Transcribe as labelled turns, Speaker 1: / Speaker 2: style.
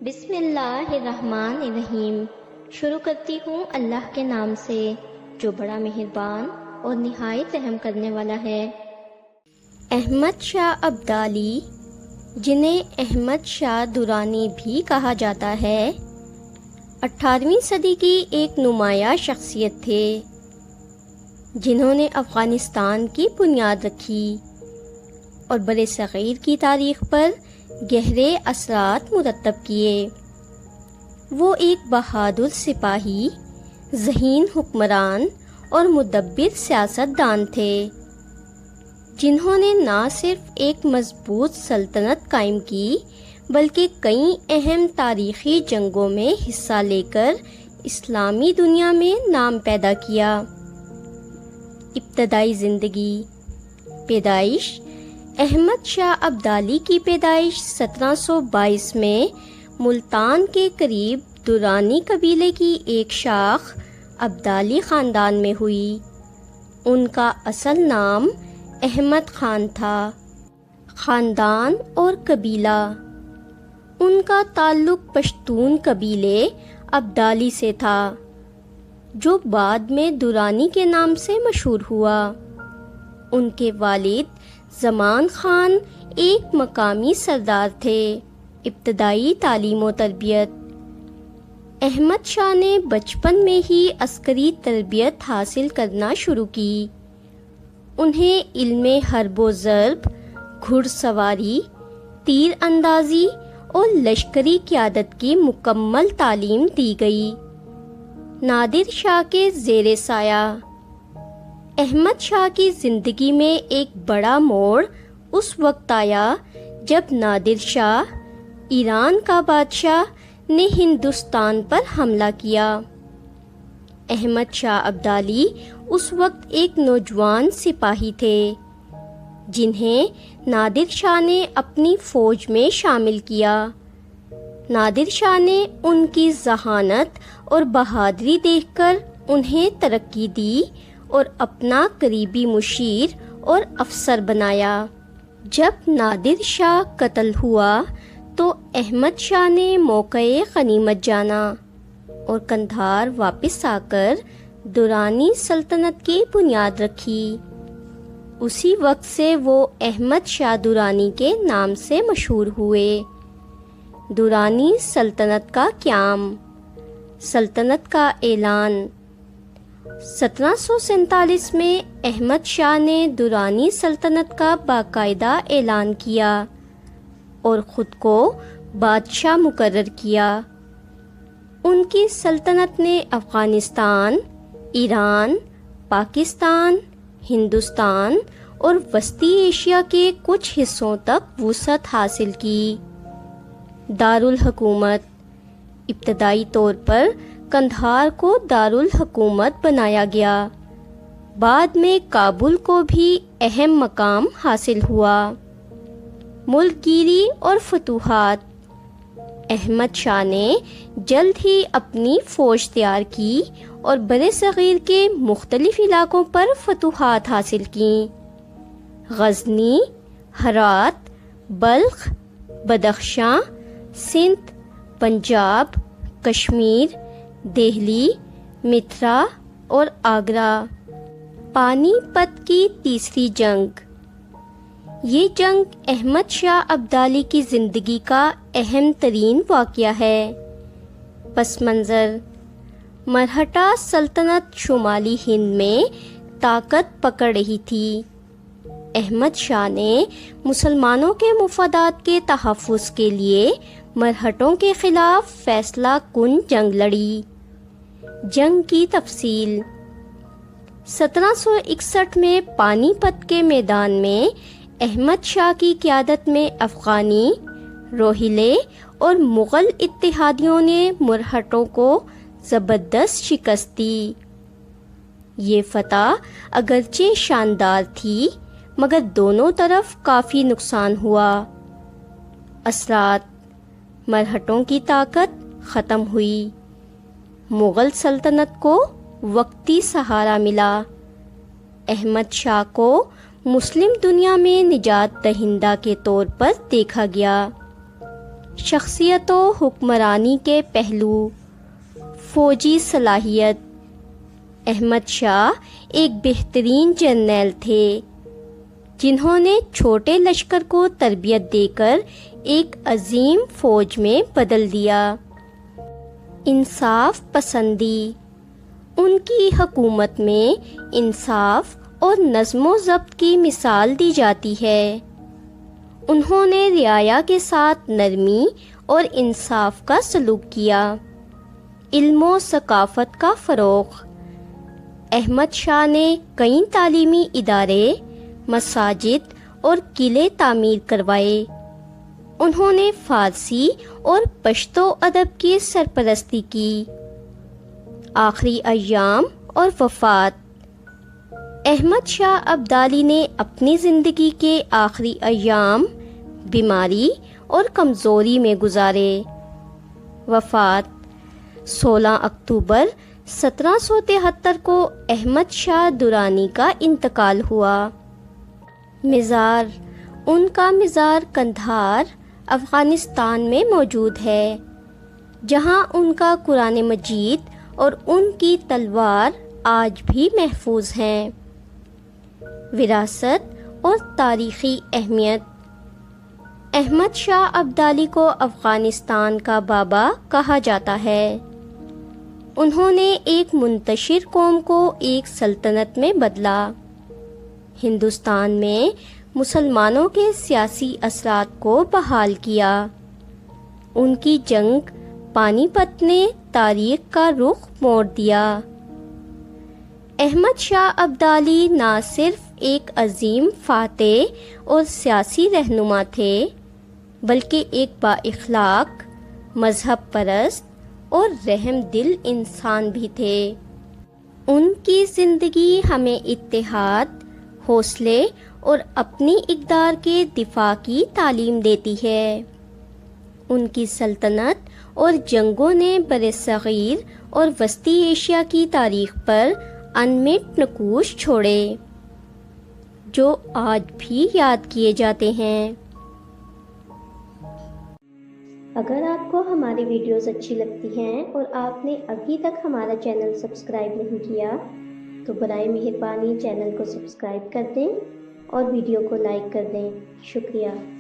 Speaker 1: بسم اللہ الرحمن الرحیم۔ شروع کرتی ہوں اللہ کے نام سے جو بڑا مہربان اور نہایت رحم کرنے والا ہے۔ احمد شاہ ابدالی، جنہیں احمد شاہ درانی بھی کہا جاتا ہے، 18ویں صدی کی ایک نمایاں شخصیت تھے جنہوں نے افغانستان کی بنیاد رکھی اور برصغیر کی تاریخ پر گہرے اثرات مرتب کیے۔ وہ ایک بہادر سپاہی، ذہین حکمران اور مدبر سیاست دان تھے جنہوں نے نہ صرف ایک مضبوط سلطنت قائم کی بلکہ کئی اہم تاریخی جنگوں میں حصہ لے کر اسلامی دنیا میں نام پیدا کیا۔ ابتدائی زندگی۔ پیدائش۔ احمد شاہ ابدالی کی پیدائش 1722 میں ملتان کے قریب درانی قبیلے کی ایک شاخ ابدالی خاندان میں ہوئی۔ ان کا اصل نام احمد خان تھا۔ خاندان اور قبیلہ۔ ان کا تعلق پشتون قبیلے ابدالی سے تھا جو بعد میں درانی کے نام سے مشہور ہوا۔ ان کے والد زمان خان ایک مقامی سردار تھے۔ ابتدائی تعلیم و تربیت۔ احمد شاہ نے بچپن میں ہی عسکری تربیت حاصل کرنا شروع کی۔ انہیں علم حرب و ضرب، گھڑ سواری، تیر اندازی اور لشکری قیادت کی مکمل تعلیم دی گئی۔ نادر شاہ کے زیر سایہ۔ احمد شاہ کی زندگی میں ایک بڑا موڑ اس وقت آیا جب نادر شاہ، ایران کا بادشاہ، نے ہندوستان پر حملہ کیا۔ احمد شاہ ابدالی اس وقت ایک نوجوان سپاہی تھے جنہیں نادر شاہ نے اپنی فوج میں شامل کیا۔ نادر شاہ نے ان کی ذہانت اور بہادری دیکھ کر انہیں ترقی دی اور اپنا قریبی مشیر اور افسر بنایا۔ جب نادر شاہ قتل ہوا تو احمد شاہ نے موقع غنیمت جانا اور قندھار واپس آ کر درانی سلطنت کی بنیاد رکھی۔ اسی وقت سے وہ احمد شاہ درانی کے نام سے مشہور ہوئے۔ درانی سلطنت کا قیام۔ سلطنت کا اعلان۔ 1747 میں احمد شاہ نے درانی سلطنت کا باقاعدہ اعلان کیا اور خود کو بادشاہ مقرر کیا۔ ان کی سلطنت نے افغانستان، ایران، پاکستان، ہندوستان اور وسطی ایشیا کے کچھ حصوں تک وسعت حاصل کی۔ دارالحکومت۔ ابتدائی طور پر قندھار کو دارالحکومت بنایا گیا، بعد میں کابل کو بھی اہم مقام حاصل ہوا۔ ملک گیری اور فتوحات۔ احمد شاہ نے جلد ہی اپنی فوج تیار کی اور برصغیر کے مختلف علاقوں پر فتوحات حاصل کیں۔ غزنی، ہرات، بلخ، بدخشاں، سندھ، پنجاب، کشمیر، دہلی، متھرا اور آگرہ۔ پانی پت کی تیسری جنگ۔ یہ جنگ احمد شاہ ابدالی کی زندگی کا اہم ترین واقعہ ہے۔ پس منظر۔ مرہٹہ سلطنت شمالی ہند میں طاقت پکڑ رہی تھی۔ احمد شاہ نے مسلمانوں کے مفادات کے تحفظ کے لیے مرہٹوں کے خلاف فیصلہ کن جنگ لڑی۔ جنگ کی تفصیل۔ 1761 میں پانی پت کے میدان میں احمد شاہ کی قیادت میں افغانی، روہیلے اور مغل اتحادیوں نے مرہٹوں کو زبردست شکست دی۔ یہ فتح اگرچہ شاندار تھی مگر دونوں طرف کافی نقصان ہوا۔ اثرات۔ مرہٹوں کی طاقت ختم ہوئی۔ مغل سلطنت کو وقتی سہارا ملا۔ احمد شاہ کو مسلم دنیا میں نجات دہندہ کے طور پر دیکھا گیا۔ شخصیت و حکمرانی کے پہلو، فوجی صلاحیت۔ احمد شاہ ایک بہترین جرنیل تھے جنہوں نے چھوٹے لشکر کو تربیت دے کر ایک عظیم فوج میں بدل دیا۔ انصاف پسندی، ان کی حکومت میں انصاف اور نظم و ضبط کی مثال دی جاتی ہے۔ انہوں نے رعایا کے ساتھ نرمی اور انصاف کا سلوک کیا۔ علم و ثقافت کا فروغ، احمد شاہ نے کئی تعلیمی ادارے، مساجد اور قلعے تعمیر کروائے۔ انہوں نے فارسی اور پشتو ادب کی سرپرستی کی۔ آخری ایام اور وفات، احمد شاہ ابدالی نے اپنی زندگی کے آخری ایام بیماری اور کمزوری میں گزارے۔ وفات 16 اکتوبر 1773 کو احمد شاہ درانی کا انتقال ہوا۔ مزار، ان کا مزار قندھار افغانستان میں موجود ہے، جہاں ان کا قرآن مجید اور ان کی تلوار آج بھی محفوظ ہیں۔ وراثت اور تاریخی اہمیت، احمد شاہ ابدالی کو افغانستان کا بابا کہا جاتا ہے۔ انہوں نے ایک منتشر قوم کو ایک سلطنت میں بدلا۔ ہندوستان میں مسلمانوں کے سیاسی اثرات کو بحال کیا۔ ان کی جنگ پانی پت نے تاریخ کا رخ موڑ دیا۔ احمد شاہ ابدالی نہ صرف ایک عظیم فاتح اور سیاسی رہنما تھے، بلکہ ایک بااخلاق، مذہب پرست اور رحم دل انسان بھی تھے۔ ان کی زندگی ہمیں اتحاد، حوصلے اور اپنی اقدار کے دفاع کی تعلیم دیتی ہے۔ ان کی سلطنت اور جنگوں نے برصغیر اور وسطی ایشیا کی تاریخ پر انمٹ نقوش چھوڑے، جو آج بھی یاد کیے جاتے ہیں۔ اگر آپ کو ہماری ویڈیوز اچھی لگتی ہیں اور آپ نے ابھی تک ہمارا چینل سبسکرائب نہیں کیا تو برائے مہربانی چینل کو سبسکرائب کر دیں اور ویڈیو کو لائک کر دیں۔ شکریہ۔